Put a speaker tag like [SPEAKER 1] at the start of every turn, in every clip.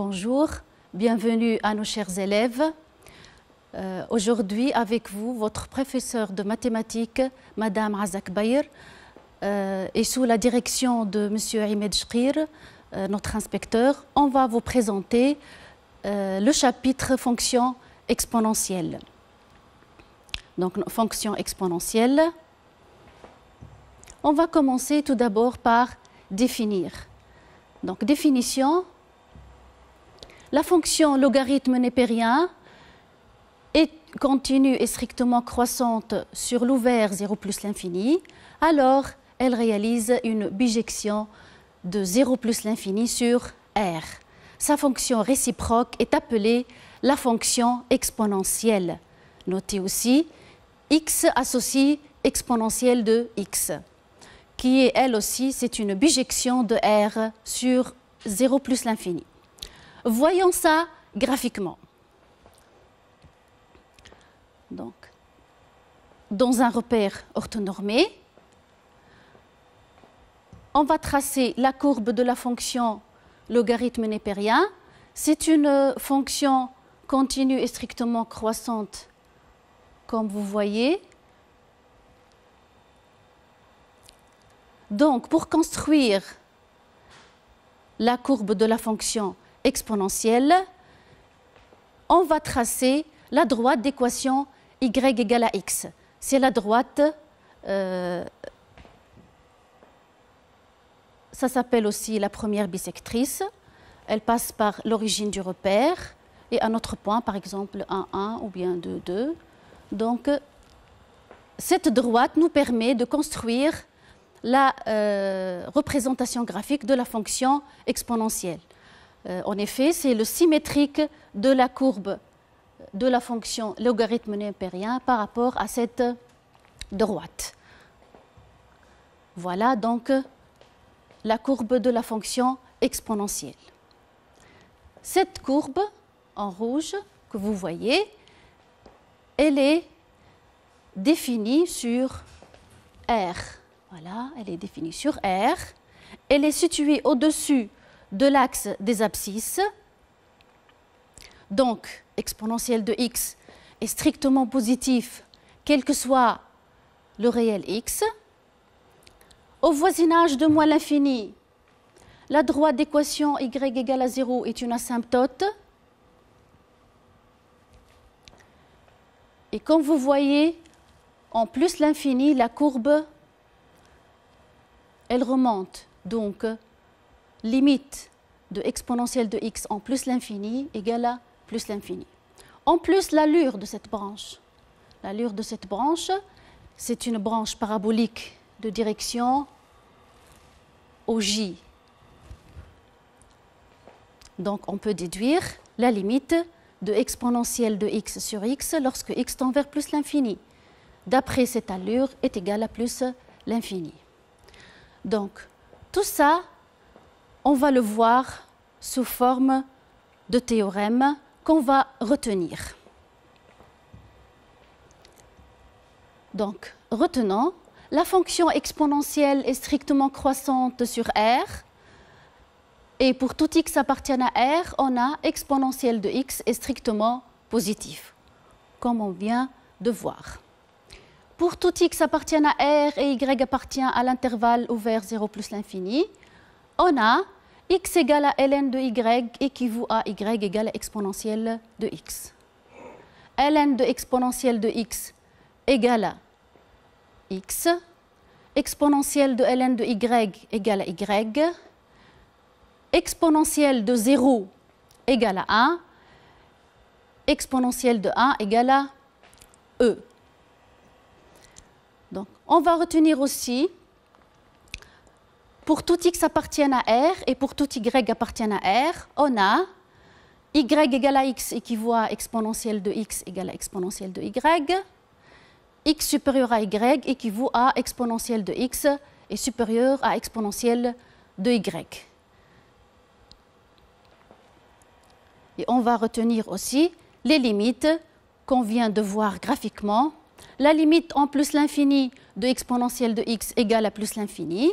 [SPEAKER 1] Bonjour, bienvenue à nos chers élèves. Aujourd'hui, avec vous, votre professeur de mathématiques, Madame Azak Bayer, et sous la direction de Monsieur Ahmed Chkir, notre inspecteur, on va vous présenter le chapitre fonction exponentielle. Donc, fonction exponentielle. On va commencer tout d'abord par définir. Donc, définition. La fonction logarithme népérien est continue et strictement croissante sur l'ouvert 0 plus l'infini, alors elle réalise une bijection de 0 plus l'infini sur R. Sa fonction réciproque est appelée la fonction exponentielle. Notez aussi x associe exponentielle de x, qui est elle aussi, c'est une bijection de R sur 0 plus l'infini. Voyons ça graphiquement. Donc, dans un repère orthonormé, on va tracer la courbe de la fonction logarithme népérien. C'est une fonction continue et strictement croissante, comme vous voyez. Donc, pour construire la courbe de la fonction exponentielle, on va tracer la droite d'équation y égale à x. C'est la droite, ça s'appelle aussi la première bisectrice. Elle passe par l'origine du repère et un autre point, par exemple 1, 1 ou bien 2, 2. Donc, cette droite nous permet de construire la représentation graphique de la fonction exponentielle. En effet, c'est le symétrique de la courbe de la fonction logarithme népérien par rapport à cette droite. Voilà donc la courbe de la fonction exponentielle. Cette courbe en rouge que vous voyez, elle est définie sur R. Voilà, elle est définie sur R. Elle est située au-dessus de l'axe des abscisses. Donc, exponentielle de x est strictement positif, quel que soit le réel x. Au voisinage de moins l'infini, la droite d'équation y égale à 0 est une asymptote. Et comme vous voyez, en plus l'infini, la courbe, elle remonte. Donc, limite de exponentielle de x en plus l'infini égale à plus l'infini. En plus, l'allure de cette branche. L'allure de cette branche, c'est une branche parabolique de direction au j. Donc, on peut déduire la limite de exponentielle de x sur x lorsque x tend vers plus l'infini. D'après cette allure, est égale à plus l'infini. Donc, tout ça, on va le voir sous forme de théorème qu'on va retenir. Donc, retenons, la fonction exponentielle est strictement croissante sur R. Et pour tout x appartient à R, on a exponentielle de x est strictement positif, comme on vient de voir. Pour tout x appartient à R et y appartient à l'intervalle ouvert 0 plus l'infini, on a x égale à ln de y équivaut à y égale à exponentielle de x. Ln de exponentielle de x égale à x. Exponentielle de ln de y égale à y. Exponentielle de 0 égale à 1. Exponentielle de 1 égale à e. Donc, on va retenir aussi, pour tout x appartient à R et pour tout y appartient à R, on a y égale à x équivaut à exponentielle de x égale à exponentielle de y. X supérieur à y équivaut à exponentielle de x et supérieur à exponentielle de y. Et on va retenir aussi les limites qu'on vient de voir graphiquement. La limite en plus l'infini de exponentielle de x égale à plus l'infini.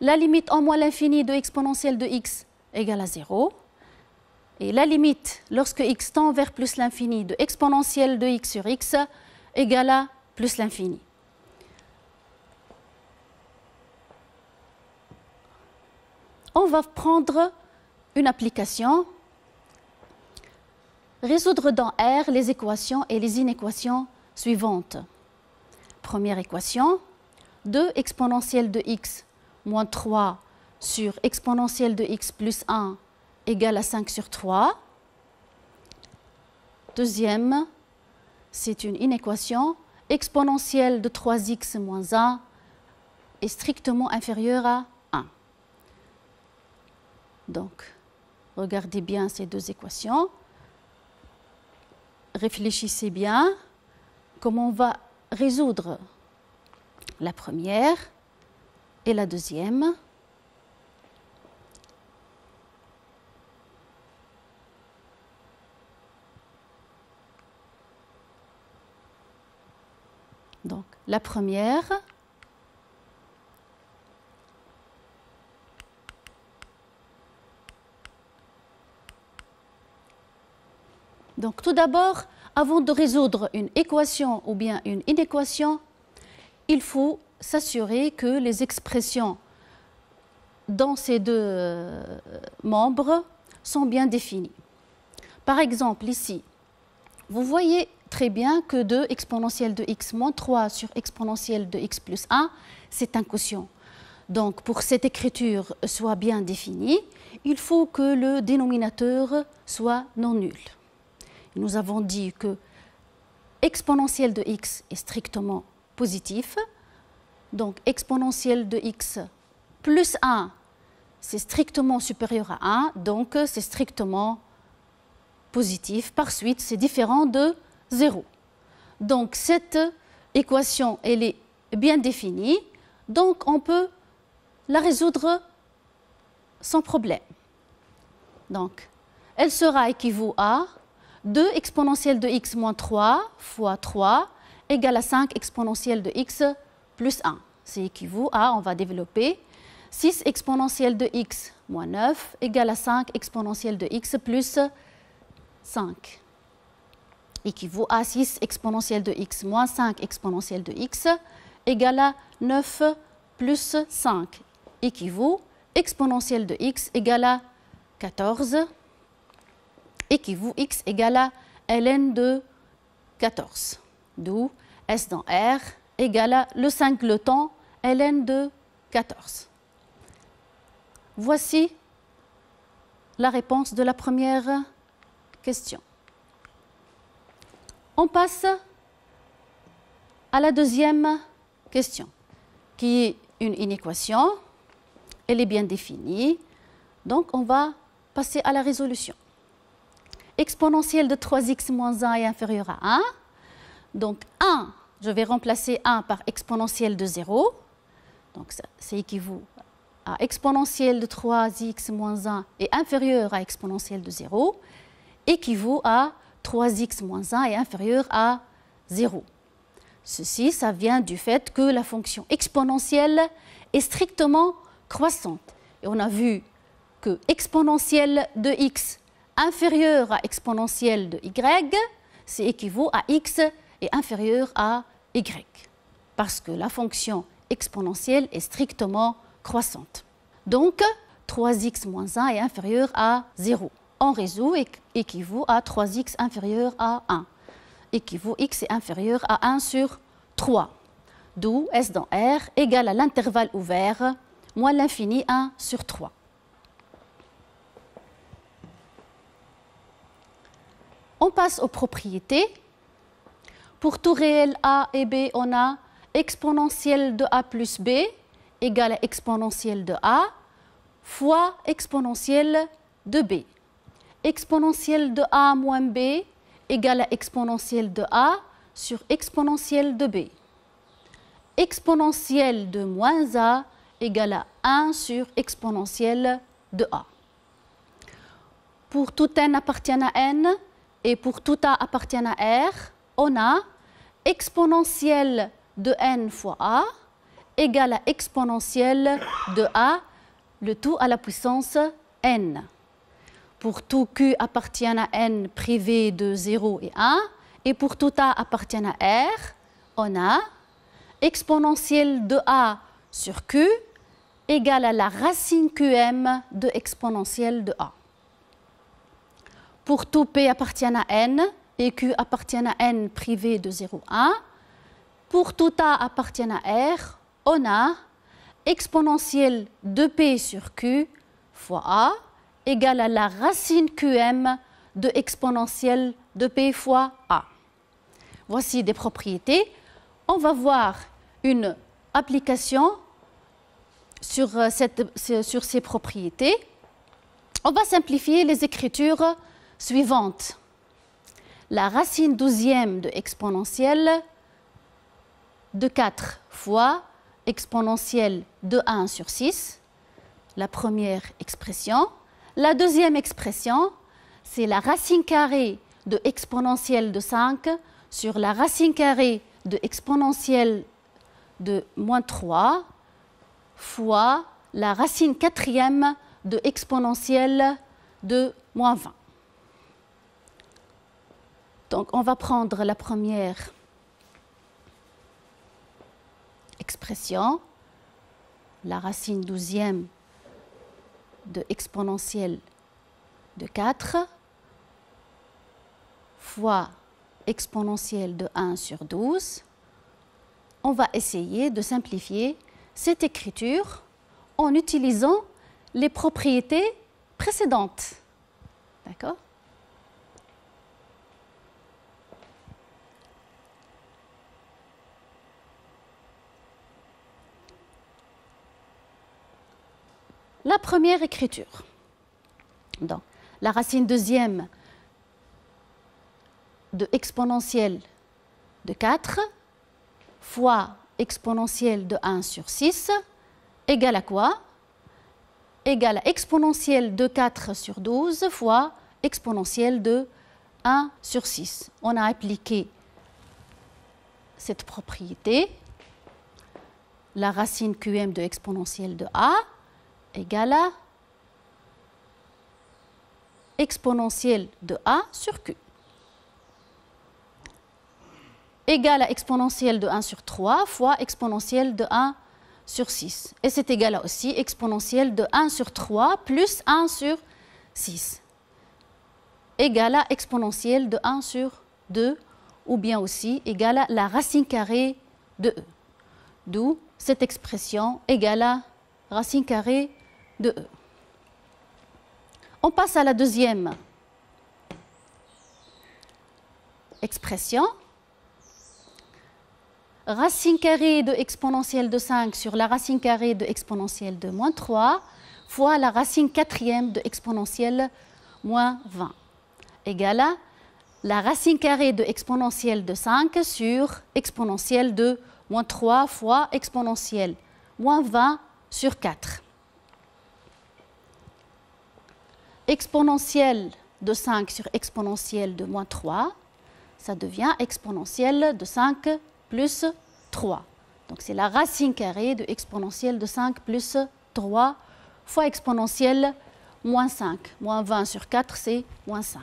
[SPEAKER 1] La limite en moins l'infini de exponentielle de x égale à 0. Et la limite, lorsque x tend vers plus l'infini, de exponentielle de x sur x égale à plus l'infini. On va prendre une application, résoudre dans R les équations et les inéquations suivantes. Première équation, 2 exponentielle de x moins 3 sur exponentielle de x plus 1 égale à 5 sur 3. Deuxième, c'est une inéquation, exponentielle de 3x moins 1 est strictement inférieure à 1. Donc, regardez bien ces deux équations. Réfléchissez bien comment on va résoudre la première et la deuxième. Donc, la première, donc tout d'abord, avant de résoudre une équation ou bien une inéquation, il faut s'assurer que les expressions dans ces deux membres sont bien définies. Par exemple, ici, vous voyez très bien que 2 exponentielle de x moins 3 sur exponentielle de x plus 1, c'est un quotient. Donc, pour que cette écriture soit bien définie, il faut que le dénominateur soit non nul. Nous avons dit que exponentielle de x est strictement positif. Donc, exponentielle de x plus 1, c'est strictement supérieur à 1, donc c'est strictement positif. Par suite, c'est différent de 0. Donc, cette équation, elle est bien définie, donc on peut la résoudre sans problème. Donc, elle sera équivaut à 2 exponentielle de x moins 3 fois 3 égale à 5 exponentielle de x plus 1. C'est équivaut à, on va développer, 6 exponentielle de x moins 9 égale à 5 exponentielle de x plus 5. Équivaut à 6 exponentielle de x moins 5 exponentielle de x égale à 9 plus 5. Équivaut exponentielle de x égale à 14. Équivaut x égale à ln de 14. D'où S dans R égale à le singleton ln de 14. Voici la réponse de la première question. On passe à la deuxième question, qui est une inéquation. Elle est bien définie. Donc, on va passer à la résolution. Exponentielle de 3x moins 1 est inférieure à 1. Donc, 1, je vais remplacer 1 par exponentielle de 0. Donc, c'est équivaut à exponentielle de 3x moins 1 est inférieure à exponentielle de 0. Équivaut à 3x moins 1 est inférieur à 0. Ceci, ça vient du fait que la fonction exponentielle est strictement croissante. Et on a vu que exponentielle de x inférieure à exponentielle de y, c'est équivaut à x est inférieur à y. Parce que la fonction exponentielle est strictement croissante. Donc, 3x moins 1 est inférieur à 0. On résout et équivaut à 3x inférieur à 1. Équivaut x est inférieur à 1 sur 3. D'où S dans R égale à l'intervalle ouvert moins l'infini 1 sur 3. On passe aux propriétés. Pour tout réel a et b, on a exponentielle de a plus b égale à exponentielle de a fois exponentielle de b. Exponentielle de a moins b égale à exponentielle de a sur exponentielle de b. Exponentielle de moins a égale à 1 sur exponentielle de a. Pour tout n appartient à n et pour tout a appartient à r, on a exponentielle de n fois a égale à exponentielle de a, le tout à la puissance n. pour tout Q appartient à N privé de 0 et 1, et pour tout A appartient à R, on a exponentielle de A sur Q égale à la racine QM de exponentielle de A. Pour tout P appartient à N et Q appartient à N privé de 0, 1, pour tout A appartient à R, on a exponentielle de P sur Q fois A égale à la racine QM de exponentielle de P fois A. Voici des propriétés. On va voir une application sur ces propriétés. On va simplifier les écritures suivantes. La racine 12e de exponentielle de 4 fois exponentielle de 1 sur 6, la première expression. La deuxième expression, c'est la racine carrée de exponentielle de 5 sur la racine carrée de exponentielle de moins 3 fois la racine quatrième de exponentielle de moins 20. Donc, on va prendre la première expression, la racine 12e de exponentielle de 4 fois exponentielle de 1 sur 12. On va essayer de simplifier cette écriture en utilisant les propriétés précédentes. D'accord ? La première écriture. Donc, la racine 2e de exponentielle de 4 fois exponentielle de 1 sur 6 égale à quoi? Égale à exponentielle de 4 sur 12 fois exponentielle de 1 sur 6. On a appliqué cette propriété. La racine QM de exponentielle de A égale à exponentielle de A sur Q. Égale à exponentielle de 1 sur 3 fois exponentielle de 1 sur 6. Et c'est égal à aussi exponentielle de 1 sur 3 plus 1 sur 6. Égale à exponentielle de 1 sur 2 ou bien aussi égale à la racine carrée de E. D'où cette expression égale à racine carrée de E. On passe à la deuxième expression. Racine carrée de exponentielle de 5 sur la racine carrée de exponentielle de moins 3 fois la racine quatrième de exponentielle moins 20 égale à la racine carrée de exponentielle de 5 sur exponentielle de moins 3 fois exponentielle moins 20 sur 4. Exponentielle de 5 sur exponentielle de moins 3, ça devient exponentielle de 5 plus 3. Donc c'est la racine carrée de exponentielle de 5 plus 3 fois exponentielle moins 5. Moins 20 sur 4, c'est moins 5.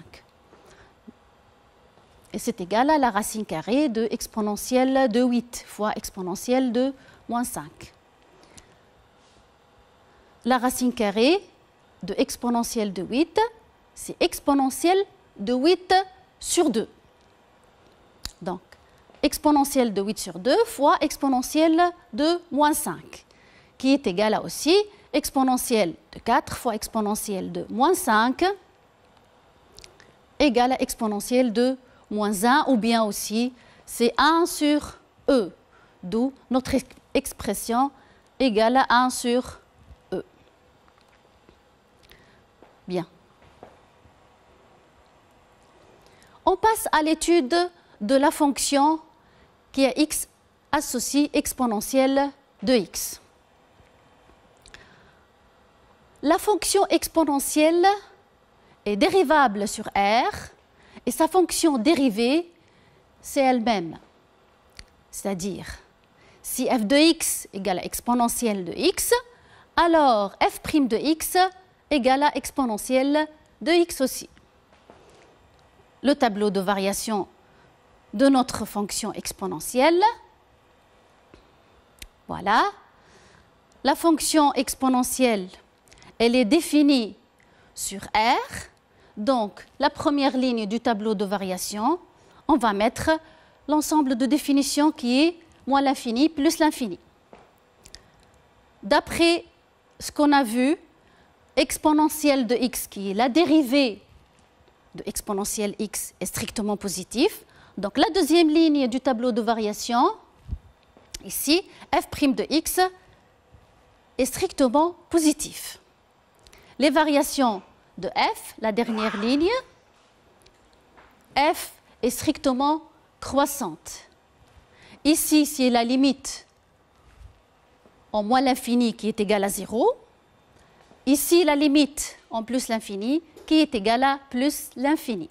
[SPEAKER 1] Et c'est égal à la racine carrée de exponentielle de 8 fois exponentielle de moins 5. La racine carrée de exponentielle de 8, c'est exponentielle de 8 sur 2. Donc, exponentielle de 8 sur 2 fois exponentielle de moins 5, qui est égale à aussi exponentielle de 4 fois exponentielle de moins 5, égale à exponentielle de moins 1, ou bien aussi c'est 1 sur E, d'où notre expression égale à 1 sur E. Bien. On passe à l'étude de la fonction qui a x associe exponentielle de x. La fonction exponentielle est dérivable sur R et sa fonction dérivée, c'est elle-même. C'est-à-dire, si f de x égale à exponentielle de x, alors f' de x égale à exponentielle de x aussi. Le tableau de variation de notre fonction exponentielle. Voilà. La fonction exponentielle, elle est définie sur R. Donc, la première ligne du tableau de variation, on va mettre l'ensemble de définitions qui est moins l'infini plus l'infini. D'après ce qu'on a vu, exponentielle de x, qui est la dérivée de exponentielle x, est strictement positif. Donc, la deuxième ligne du tableau de variation, ici, f' de x est strictement positif. Les variations de f, la dernière ligne, f est strictement croissante. Ici, c'est la limite en moins l'infini qui est égale à 0. Ici, la limite en plus l'infini qui est égale à plus l'infini.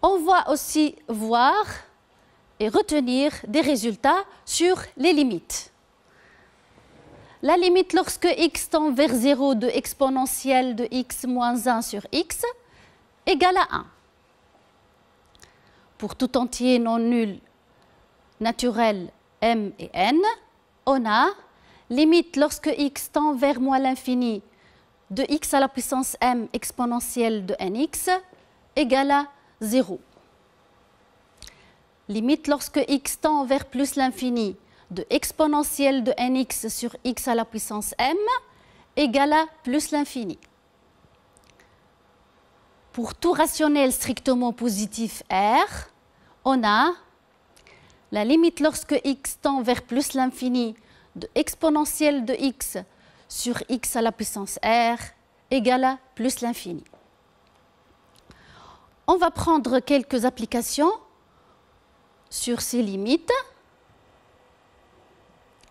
[SPEAKER 1] On va aussi voir et retenir des résultats sur les limites. La limite lorsque x tend vers 0 de exponentielle de x moins 1 sur x égale à 1. Pour tout entier non nul naturel m et n, on a limite lorsque x tend vers moins l'infini de x à la puissance m exponentielle de nx égale à 0. Limite lorsque x tend vers plus l'infini de exponentielle de nx sur x à la puissance m égale à plus l'infini. Pour tout rationnel strictement positif R, on a la limite lorsque x tend vers plus l'infini de exponentielle de x sur x à la puissance R égale à plus l'infini. On va prendre quelques applications sur ces limites.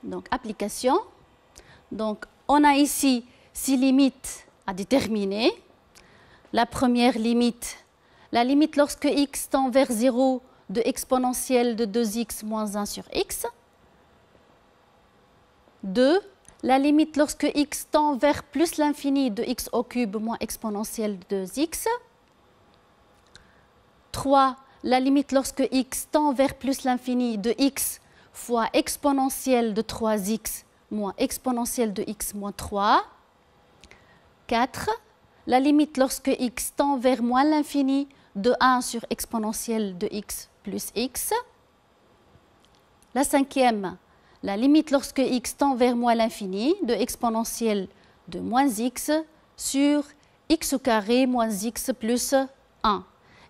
[SPEAKER 1] Donc, application. Donc, on a ici 6 limites à déterminer. La première limite, la limite lorsque x tend vers 0 de exponentielle de 2x moins 1 sur x. 2. La limite lorsque x tend vers plus l'infini de x au cube moins exponentielle de 2x. 3. La limite lorsque x tend vers plus l'infini de x fois exponentielle de 3x moins exponentielle de x moins 3. 4. La limite lorsque x tend vers moins l'infini de 1 sur exponentielle de x plus x. La cinquième, la limite lorsque x tend vers moins l'infini de exponentielle de moins x sur x au carré moins x plus 1.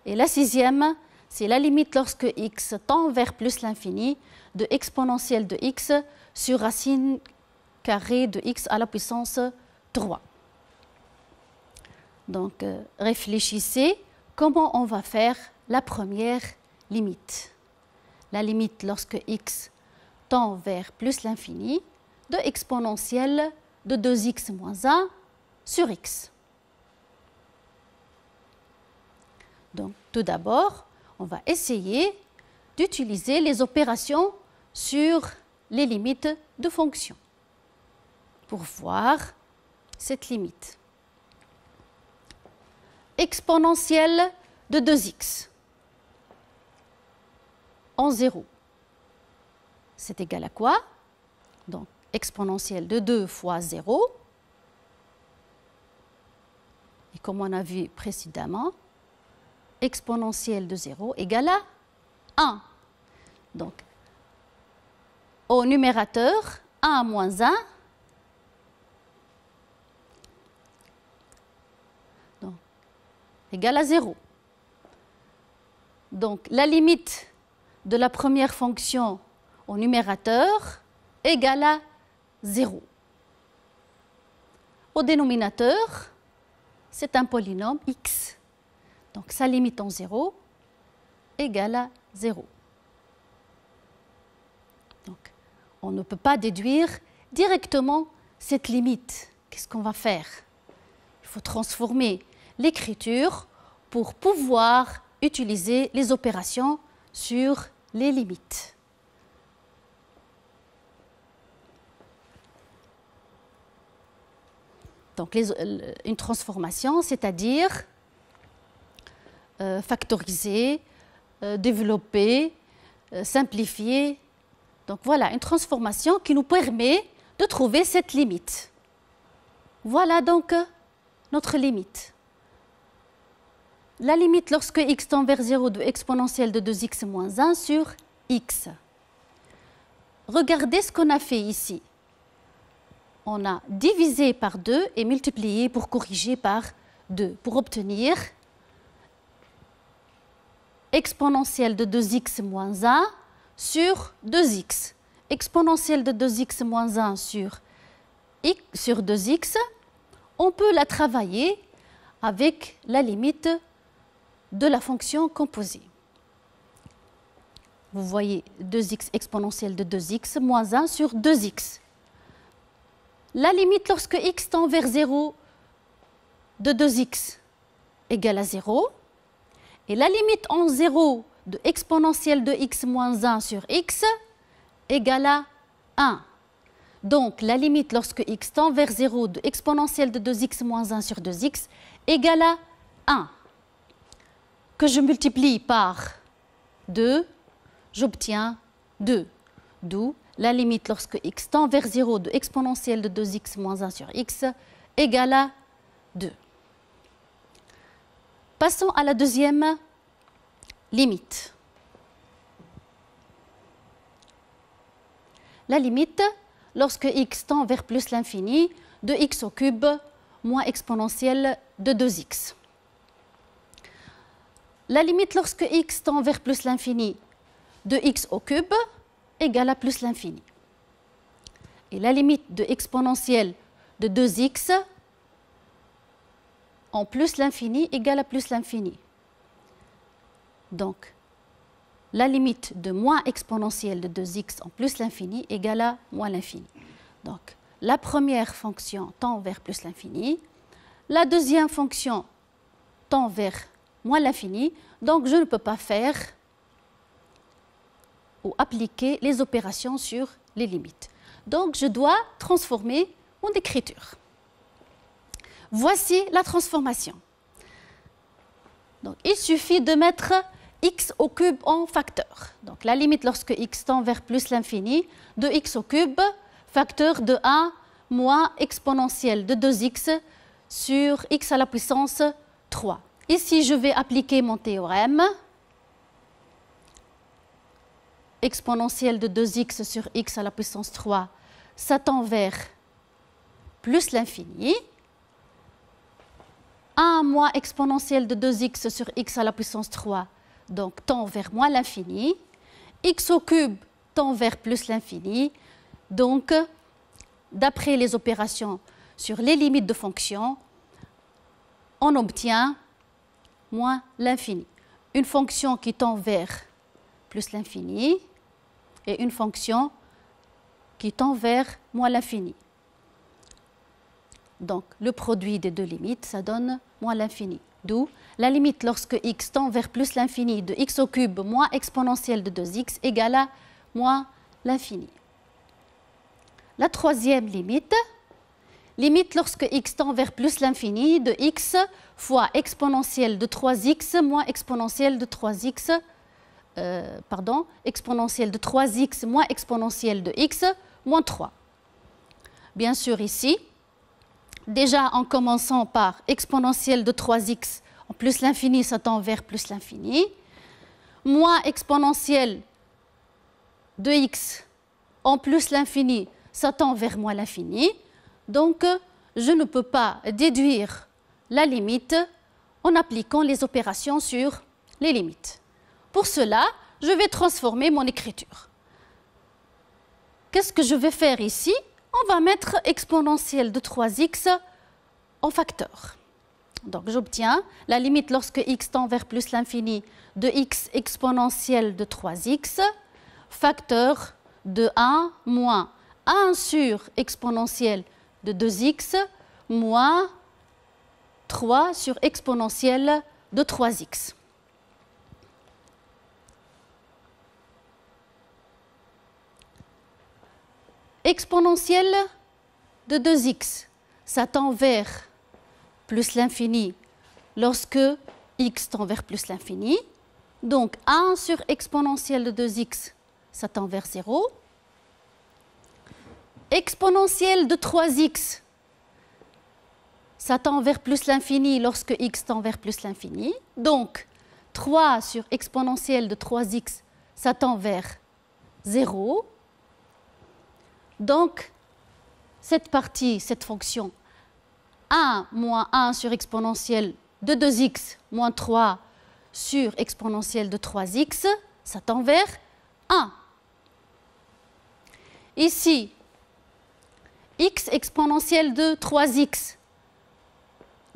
[SPEAKER 1] Et la sixième, c'est la limite lorsque x tend vers plus l'infini de exponentielle de x sur racine carrée de x à la puissance 3. Donc, réfléchissez comment on va faire la première limite. La limite lorsque x tend vers plus l'infini de exponentielle de 2x moins 1 sur x. Donc, tout d'abord, on va essayer d'utiliser les opérations sur les limites de fonctions pour voir cette limite. Exponentielle de 2x en 0. C'est égal à quoi? Donc, exponentielle de 2 fois 0. Et comme on a vu précédemment, exponentielle de 0 égale à 1. Donc, au numérateur, 1 moins 1. Donc, égale à 0. Donc, la limite de la première fonction au numérateur égale à 0. Au dénominateur, c'est un polynôme x. Donc, sa limite en 0 égale à 0. Donc, on ne peut pas déduire directement cette limite. Qu'est-ce qu'on va faire? Il faut transformer l'écriture pour pouvoir utiliser les opérations sur les limites. Donc une transformation, c'est-à-dire factoriser, développer, simplifier. Donc voilà, une transformation qui nous permet de trouver cette limite. Voilà donc notre limite. La limite lorsque x tend vers 0 de exponentielle de 2x moins 1 sur x. Regardez ce qu'on a fait ici. On a divisé par 2 et multiplié pour corriger par 2, pour obtenir exponentielle de 2x moins 1 sur 2x. Exponentielle de 2x moins 1 sur 2x, on peut la travailler avec la limite de la fonction composée. Vous voyez 2x exponentielle de 2x moins 1 sur 2x. La limite lorsque x tend vers 0 de 2x égale à 0. Et la limite en 0 de exponentielle de x moins 1 sur x égale à 1. Donc la limite lorsque x tend vers 0 de exponentielle de 2x moins 1 sur 2x égale à 1. Que je multiplie par 2, j'obtiens 2. D'où la limite lorsque x tend vers 0 de exponentielle de 2x moins 1 sur x égale à 2. Passons à la deuxième limite. La limite lorsque x tend vers plus l'infini de x au cube moins exponentielle de 2x. La limite lorsque x tend vers plus l'infini de x au cube égale à plus l'infini. Et la limite de exponentielle de 2x en plus l'infini égale à plus l'infini. Donc, la limite de moins exponentielle de 2x en plus l'infini égale à moins l'infini. Donc, la première fonction tend vers plus l'infini. La deuxième fonction tend vers moins l'infini. Donc, je ne peux pas faire ou appliquer les opérations sur les limites. Donc, je dois transformer mon écriture. Voici la transformation. Donc, il suffit de mettre x au cube en facteur. Donc, la limite lorsque x tend vers plus l'infini de x au cube, facteur de 1 moins exponentielle de 2x sur x à la puissance 3. Ici, je vais appliquer mon théorème. Exponentielle de 2x sur x à la puissance 3, ça tend vers plus l'infini. 1 moins exponentielle de 2x sur x à la puissance 3, donc tend vers moins l'infini. X au cube tend vers plus l'infini. Donc, d'après les opérations sur les limites de fonction, on obtient moins l'infini. Une fonction qui tend vers plus l'infini et une fonction qui tend vers moins l'infini. Donc, le produit des deux limites, ça donne moins l'infini. D'où la limite lorsque x tend vers plus l'infini de x au cube moins exponentielle de 2x égale à moins l'infini. La troisième limite, limite lorsque x tend vers plus l'infini de x fois exponentielle de 3x moins exponentielle de 3x, exponentielle de 3x moins exponentielle de x moins 3. Bien sûr, ici, déjà en commençant par exponentielle de 3x en plus l'infini, ça tend vers plus l'infini, moins exponentielle de x en plus l'infini, ça tend vers moins l'infini. Donc, je ne peux pas déduire la limite en appliquant les opérations sur les limites. Pour cela, je vais transformer mon écriture. Qu'est-ce que je vais faire ici? On va mettre exponentielle de 3x en facteur. Donc, j'obtiens la limite lorsque x tend vers plus l'infini de x exponentielle de 3x, facteur de 1 moins 1 sur exponentielle de 2x moins 3 sur exponentielle de 3x. Exponentielle de 2x, ça tend vers plus l'infini lorsque x tend vers plus l'infini. Donc 1 sur exponentielle de 2x, ça tend vers 0. Exponentielle de 3x, ça tend vers plus l'infini lorsque x tend vers plus l'infini. Donc 3 sur exponentielle de 3x, ça tend vers 0. Donc cette partie, cette fonction 1 moins 1 sur exponentielle de 2x moins 3 sur exponentielle de 3x, ça tend vers 1. Ici, x exponentielle de 3x,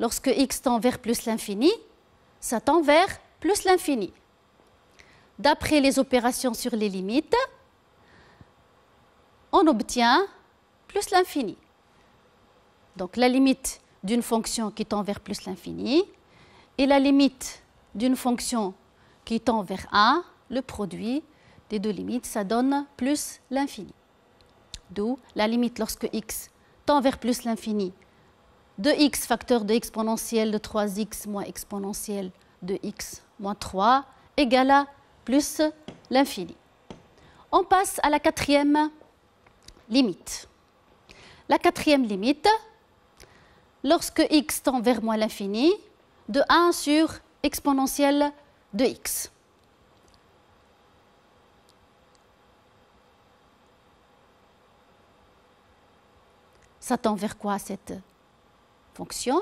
[SPEAKER 1] lorsque x tend vers plus l'infini, ça tend vers plus l'infini. D'après les opérations sur les limites, on obtient plus l'infini. Donc la limite d'une fonction qui tend vers plus l'infini et la limite d'une fonction qui tend vers 1, le produit des deux limites, ça donne plus l'infini. D'où la limite lorsque x tend vers plus l'infini de x facteur de exponentielle de 3x moins exponentielle de x moins 3 égale à plus l'infini. On passe à la quatrième limite. La quatrième limite, lorsque x tend vers moins l'infini, de 1 sur exponentielle de x. Ça tend vers quoi cette fonction?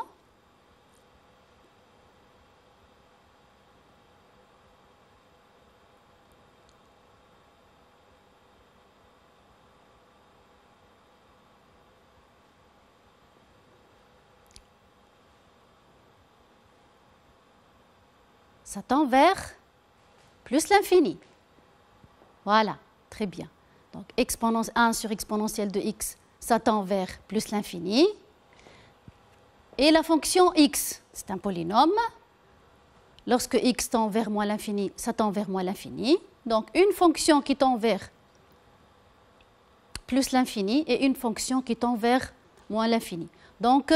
[SPEAKER 1] Ça tend vers plus l'infini. Voilà, très bien. Donc 1 sur exponentielle de x, ça tend vers plus l'infini. Et la fonction x, c'est un polynôme. Lorsque x tend vers moins l'infini, ça tend vers moins l'infini. Donc une fonction qui tend vers plus l'infini et une fonction qui tend vers moins l'infini. Donc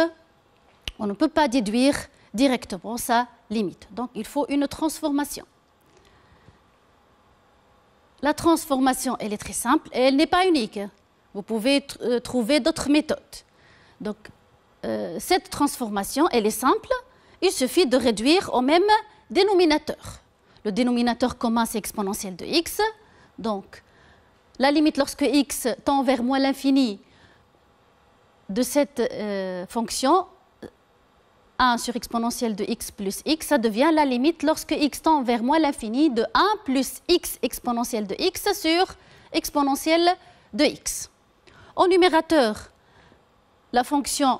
[SPEAKER 1] on ne peut pas déduire directement sa limite. Donc il faut une transformation. La transformation, elle est très simple et elle n'est pas unique. Vous pouvez trouver d'autres méthodes. Donc cette transformation, elle est simple. Il suffit de réduire au même dénominateur. Le dénominateur commun, c'est exponentielle de x. Donc la limite lorsque x tend vers moins l'infini de cette fonction, 1 sur exponentielle de x plus x, ça devient la limite lorsque x tend vers moins l'infini de 1 plus x exponentielle de x sur exponentielle de x. Au numérateur, la fonction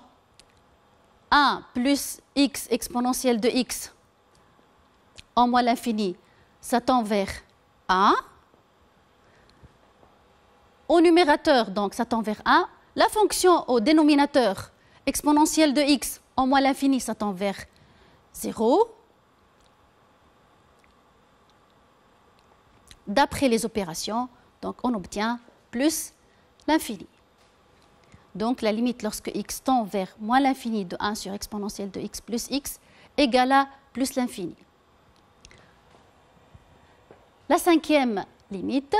[SPEAKER 1] 1 plus x exponentielle de x en moins l'infini, ça tend vers 1. Au numérateur, donc, ça tend vers 1. La fonction au dénominateur, exponentielle de x en moins l'infini, ça tend vers 0. D'après les opérations, donc, on obtient plus l'infini. Donc la limite lorsque x tend vers moins l'infini de 1 sur exponentielle de x plus x égale à plus l'infini. La cinquième limite,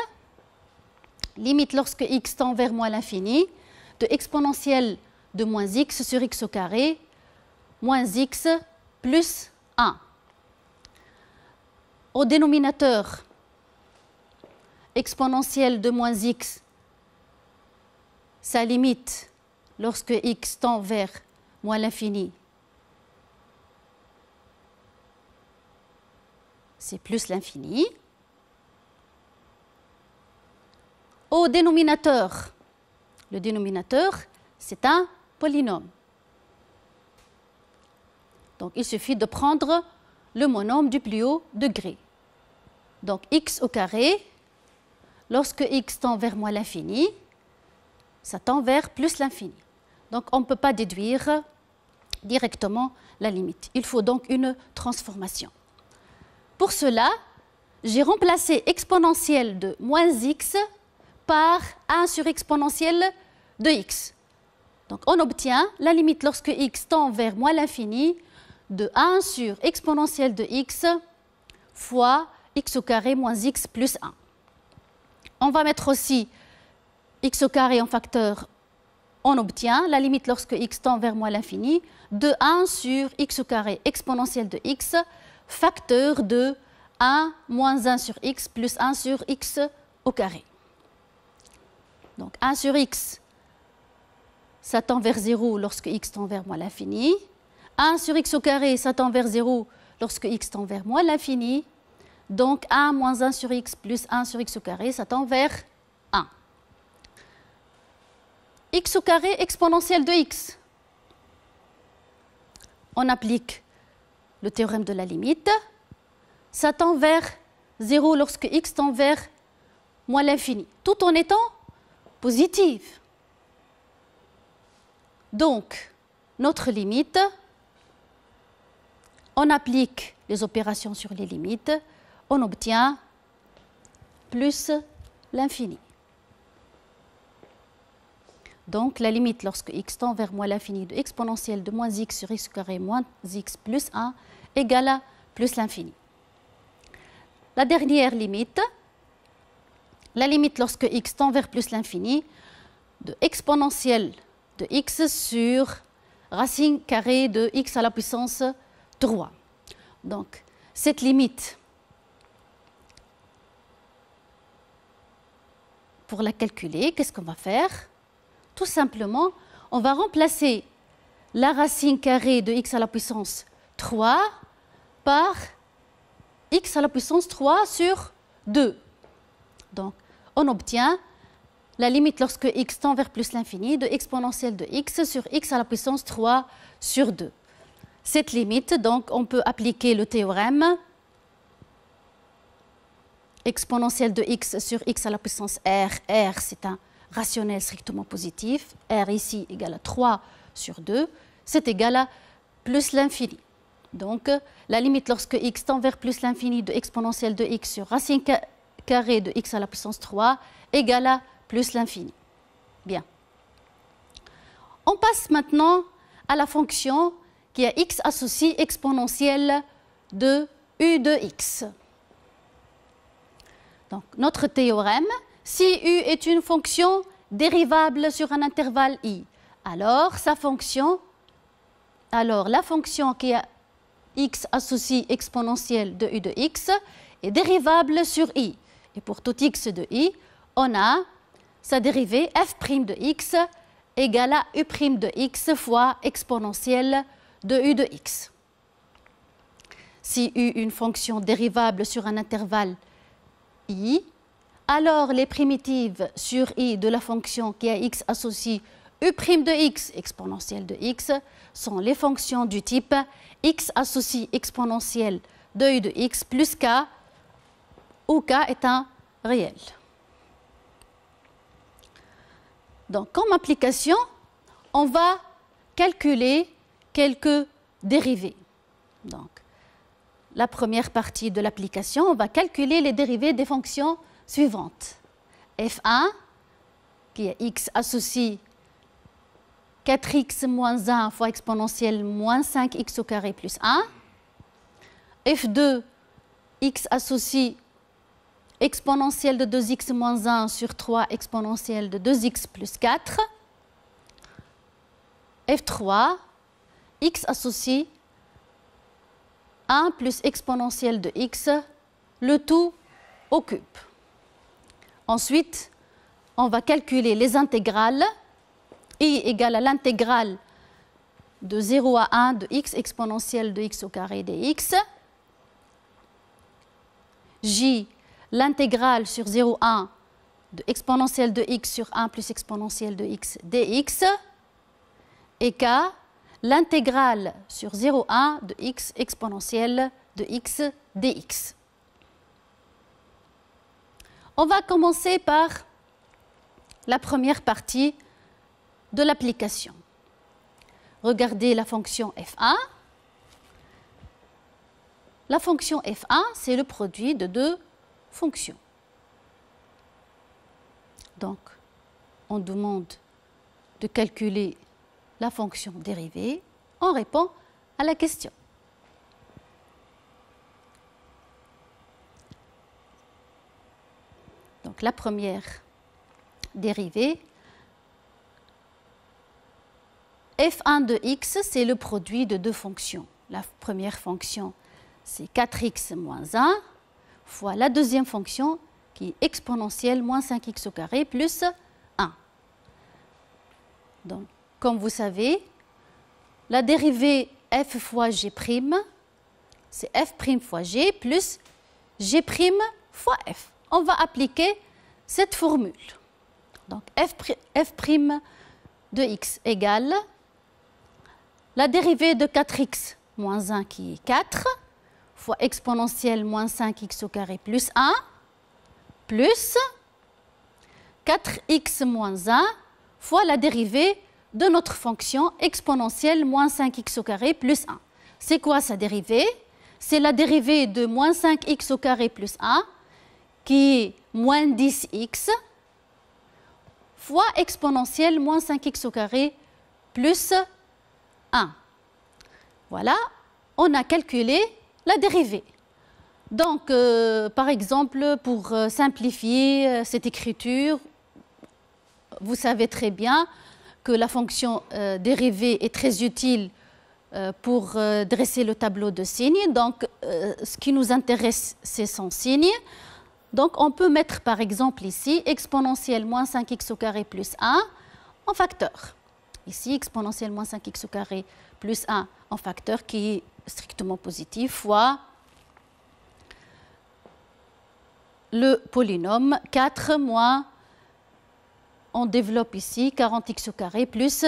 [SPEAKER 1] limite lorsque x tend vers moins l'infini de exponentielle de moins x sur x au carré moins x plus 1. Au dénominateur, exponentielle de moins x, sa limite lorsque x tend vers moins l'infini, c'est plus l'infini. Au dénominateur, le dénominateur, c'est un polynôme. Donc il suffit de prendre le monôme du plus haut degré. Donc x au carré, lorsque x tend vers moins l'infini, ça tend vers plus l'infini. Donc on ne peut pas déduire directement la limite. Il faut donc une transformation. Pour cela, j'ai remplacé exponentielle de moins x par 1 sur exponentielle de x. Donc on obtient la limite lorsque x tend vers moins l'infini de 1 sur exponentielle de x fois x au carré moins x plus 1. On va mettre aussi x au carré en facteur. On obtient la limite lorsque x tend vers moins l'infini de 1 sur x au carré exponentielle de x facteur de 1 moins 1 sur x plus 1 sur x au carré. Donc 1 sur x, ça tend vers 0 lorsque x tend vers moins l'infini. 1 sur x au carré, ça tend vers 0 lorsque x tend vers moins l'infini. Donc 1 moins 1 sur x plus 1 sur x au carré, ça tend vers 1. X au carré exponentielle de x. On applique le théorème de la limite. Ça tend vers 0 lorsque x tend vers moins l'infini, tout en étant positive. Donc, notre limite, on applique les opérations sur les limites, on obtient plus l'infini. Donc, la limite lorsque x tend vers moins l'infini de exponentielle de moins x sur x au carré moins x plus 1 égale à plus l'infini. La dernière limite, la limite lorsque x tend vers plus l'infini de exponentielle de x sur racine carrée de x à la puissance 3. Donc, cette limite, pour la calculer, qu'est-ce qu'on va faire? Tout simplement, on va remplacer la racine carrée de x à la puissance 3 par x à la puissance 3 sur 2. Donc, on obtient la limite lorsque x tend vers plus l'infini de exponentielle de x sur x à la puissance 3 sur 2. Cette limite, donc, on peut appliquer le théorème exponentielle de x sur x à la puissance r. R, c'est un rationnel strictement positif. R ici égale à 3 sur 2. C'est égal à plus l'infini. Donc, la limite lorsque x tend vers plus l'infini de exponentielle de x sur racine carrée de x à la puissance 3 égale à plus l'infini. Bien. On passe maintenant à la fonction qui a x associé exponentielle de u de x. Donc, notre théorème, si u est une fonction dérivable sur un intervalle i, alors la fonction qui a x associé exponentielle de u de x est dérivable sur i. Et pour tout x de i, on a sa dérivée f' de x égale à u' de x fois exponentielle de u de x. Si u est une fonction dérivable sur un intervalle i, alors les primitives sur i de la fonction qui a x associé u' de x exponentielle de x sont les fonctions du type x associé exponentielle de u de x plus k, où k est un réel. Donc, comme application, on va calculer quelques dérivées. Donc, la première partie de l'application, on va calculer les dérivées des fonctions suivantes. f1, qui est x associé 4x moins 1 fois exponentielle moins 5x au carré plus 1. f2, x associé exponentielle de 2x moins 1 sur 3 exponentielle de 2x plus 4. f3, x associé 1 plus exponentielle de x, le tout au cube. Ensuite, on va calculer les intégrales. I égale à l'intégrale de 0 à 1 de x exponentielle de x au carré dx. J, l'intégrale sur 0, 1 de exponentielle de x sur 1 plus exponentielle de x dx. Et K, l'intégrale sur 0, 1 de x exponentielle de x dx. On va commencer par la première partie de l'application. Regardez la fonction f1. La fonction f1, c'est le produit de deux fonctions. Donc, on demande de calculer la fonction dérivée, on répond à la question. Donc la première dérivée, f1 de x, c'est le produit de deux fonctions. La première fonction, c'est 4x moins 1, fois la deuxième fonction, qui est exponentielle moins 5x au carré plus 1. Donc, comme vous savez, la dérivée f fois g', c'est f' fois g plus g' fois f. On va appliquer cette formule. Donc, f' de x égale la dérivée de 4x moins 1 qui est 4 fois exponentielle moins 5x au carré plus 1 plus 4x moins 1 fois la dérivée de notre fonction exponentielle moins 5x au carré plus 1. C'est quoi sa dérivée? C'est la dérivée de moins 5x au carré plus 1 qui est moins 10x fois exponentielle moins 5x au carré plus 1. Voilà, on a calculé la dérivée. Donc, par exemple, pour simplifier cette écriture, vous savez très bien que la fonction dérivée est très utile pour dresser le tableau de signes. Donc, ce qui nous intéresse, c'est son signe. Donc, on peut mettre, par exemple, ici, exponentielle moins 5x au carré plus 1 en facteur. Ici, exponentielle moins 5x au carré plus 1 en facteur qui est strictement positif fois le polynôme 4 moins, on développe ici 40x au carré plus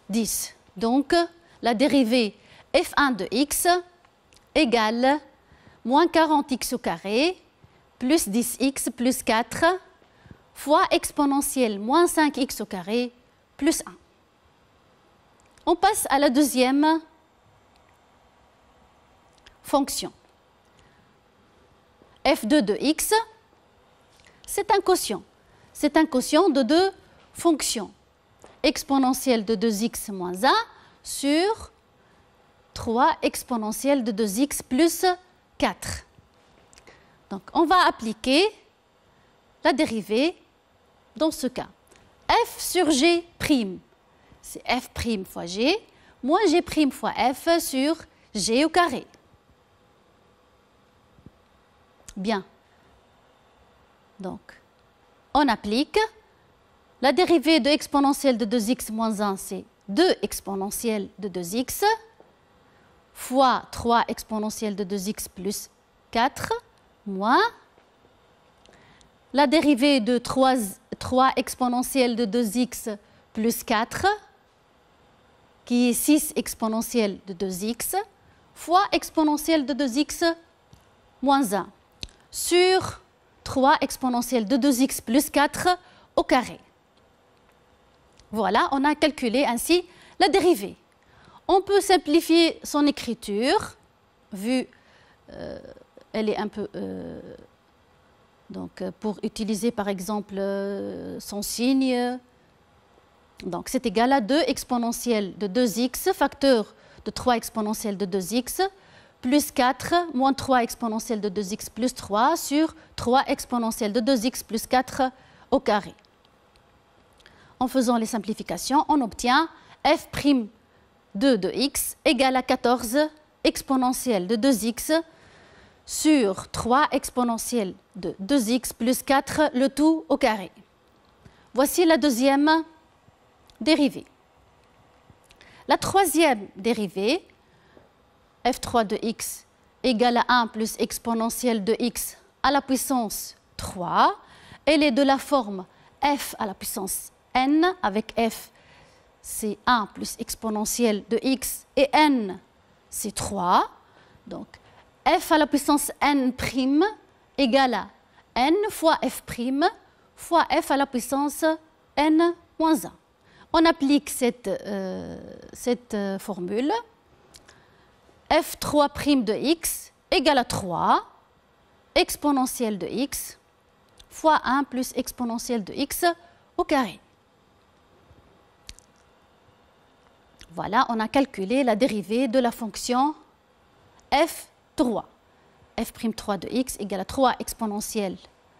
[SPEAKER 1] 10. Donc, la dérivée f1 de x égale moins 40x au carré plus 10x plus 4 fois exponentielle moins 5x au carré plus 1. On passe à la deuxième fonction. f2 de x, c'est un quotient. C'est un quotient de deux fonctions. Exponentielle de 2x moins 1 sur 3 exponentielle de 2x plus 4. Donc, on va appliquer la dérivée dans ce cas. f sur g', c'est f' fois g, moins g' fois f sur g au carré. Bien. Donc, on applique. La dérivée de exponentielle de 2x moins 1, c'est 2 exponentielle de 2x fois 3 exponentielle de 2x plus 4 moins la dérivée de 3 exponentielle de 2x plus 4 qui est 6 exponentielle de 2x fois exponentielle de 2x moins 1 sur 3 exponentielle de 2x plus 4 au carré. Voilà, on a calculé ainsi la dérivée. On peut simplifier son écriture, vu elle est un peu... donc, pour utiliser par exemple son signe, donc c'est égal à 2 exponentielle de 2x, facteur de 3 exponentielle de 2x, plus 4 moins 3 exponentielle de 2x plus 3 sur 3 exponentielle de 2x plus 4 au carré. En faisant les simplifications, on obtient f' de x égale à 14 exponentielle de 2x sur 3 exponentielle de 2x plus 4, le tout au carré. Voici la deuxième dérivée. La troisième dérivée, f3 de x égale à 1 plus exponentielle de x à la puissance 3. Elle est de la forme f à la puissance n, avec f c'est 1 plus exponentielle de x et n c'est 3. Donc f à la puissance n' égale à n fois f' fois f à la puissance n moins 1. On applique cette formule. f3' de x égale à 3 exponentielle de x fois 1 plus exponentielle de x au carré. Voilà, on a calculé la dérivée de la fonction f3. f'3 de x égale à 3 exponentielle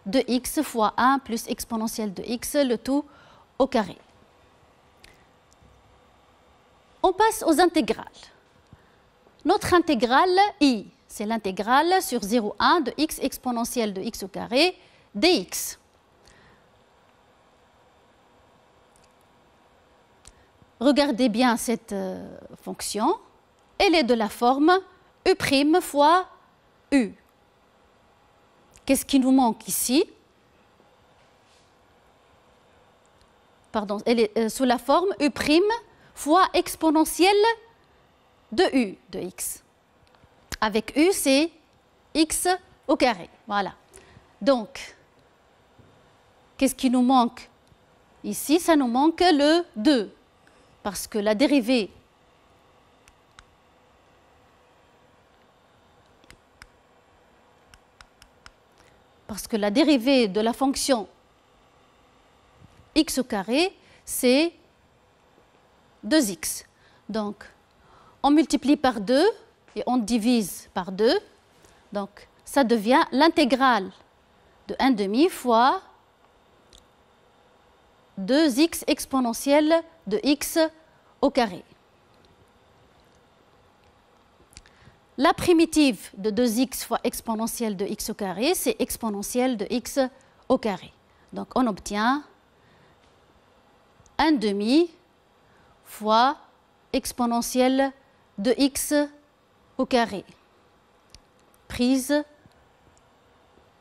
[SPEAKER 1] de x fois 1 plus exponentielle de x, le tout au carré. On passe aux intégrales. Notre intégrale i, c'est l'intégrale sur 0,1 de x exponentielle de x au carré dx. Regardez bien cette fonction. Elle est de la forme u' fois u. Qu'est-ce qui nous manque ici? Pardon, elle est sous la forme u' fois exponentielle de u de x. Avec u, c'est x au carré. Voilà. Donc, qu'est-ce qui nous manque ici? Ça nous manque le 2. Parce que la dérivée de la fonction x au carré, c'est 2x. Donc, on multiplie par 2 et on divise par 2. Donc, ça devient l'intégrale de 1/2 fois 2x exponentielle de x au carré. La primitive de 2x fois exponentielle de x au carré, c'est exponentielle de x au carré. Donc, on obtient 1/2 fois exponentielle de x au carré, prise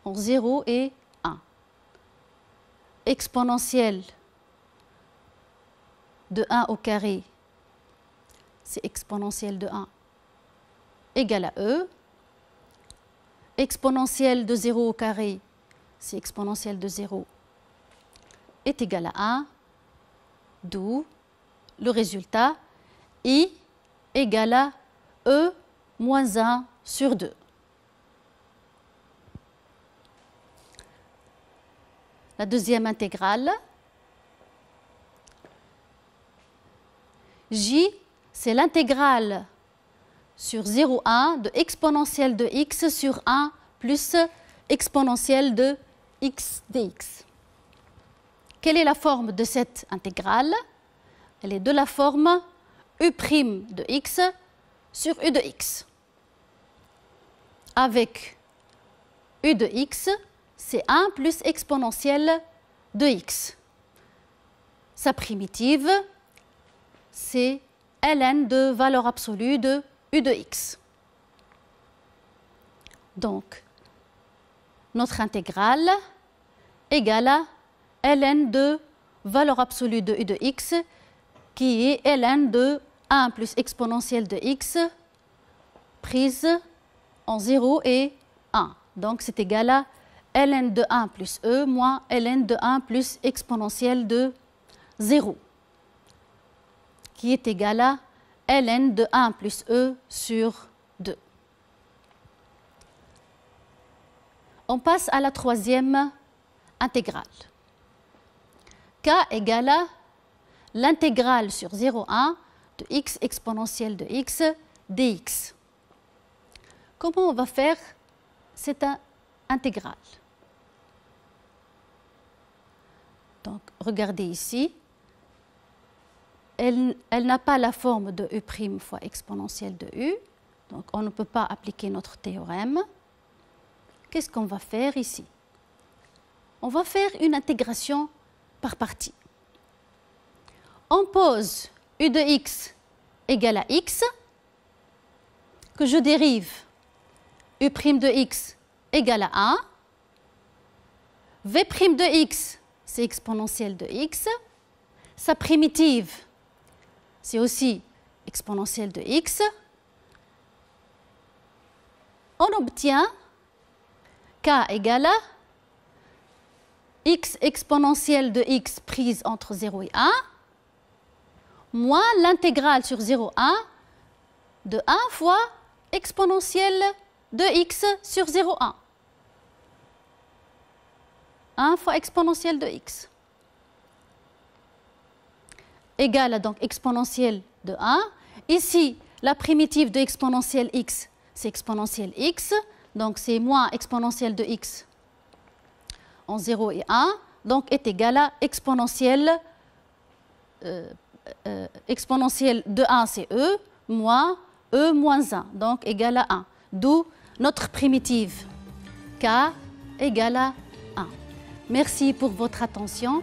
[SPEAKER 1] en 0 et 1. Exponentielle de 1 au carré, c'est exponentielle de 1 égale à e. Exponentielle de 0 au carré, c'est exponentielle de 0 est égal à 1, d'où le résultat i égale à e moins 1 sur 2. La deuxième intégrale, j, c'est l'intégrale sur 0,1 de exponentielle de x sur 1 plus exponentielle de x dx. Quelle est la forme de cette intégrale? Elle est de la forme u' de x sur u de x. Avec u de x, c'est 1 plus exponentielle de x. Sa primitive, c'est ln de valeur absolue de u de x. Donc, notre intégrale égale à ln de valeur absolue de u de x, qui est ln de 1 plus exponentielle de x prise en 0 et 1. Donc, c'est égal à ln de 1 plus e moins ln de 1 plus exponentielle de 0, qui est égal à ln de 1 plus e sur 2. On passe à la troisième intégrale. K égale à l'intégrale sur 0,1 de x exponentielle de x dx. Comment on va faire cette intégrale? Donc, regardez ici. Elle n'a pas la forme de u' fois exponentielle de u. Donc, on ne peut pas appliquer notre théorème. Qu'est-ce qu'on va faire ici? On va faire une intégration par partie. On pose u de x égale à x, que je dérive u' de x égale à 1. v' de x, c'est exponentielle de x. Sa primitive, c'est aussi exponentielle de x. On obtient k égale à x exponentielle de x prise entre 0 et 1, moins l'intégrale sur 0,1 de 1 fois exponentielle de x sur 0,1. 1 fois exponentielle de x. Égale à donc exponentielle de 1. Ici, la primitive de exponentielle x, c'est exponentielle x. Donc, c'est moins exponentielle de x en 0 et 1. Donc, est égal à exponentielle de 1, c'est e, moins e moins 1. Donc, égal à 1. D'où notre primitive k égale à 1. Merci pour votre attention.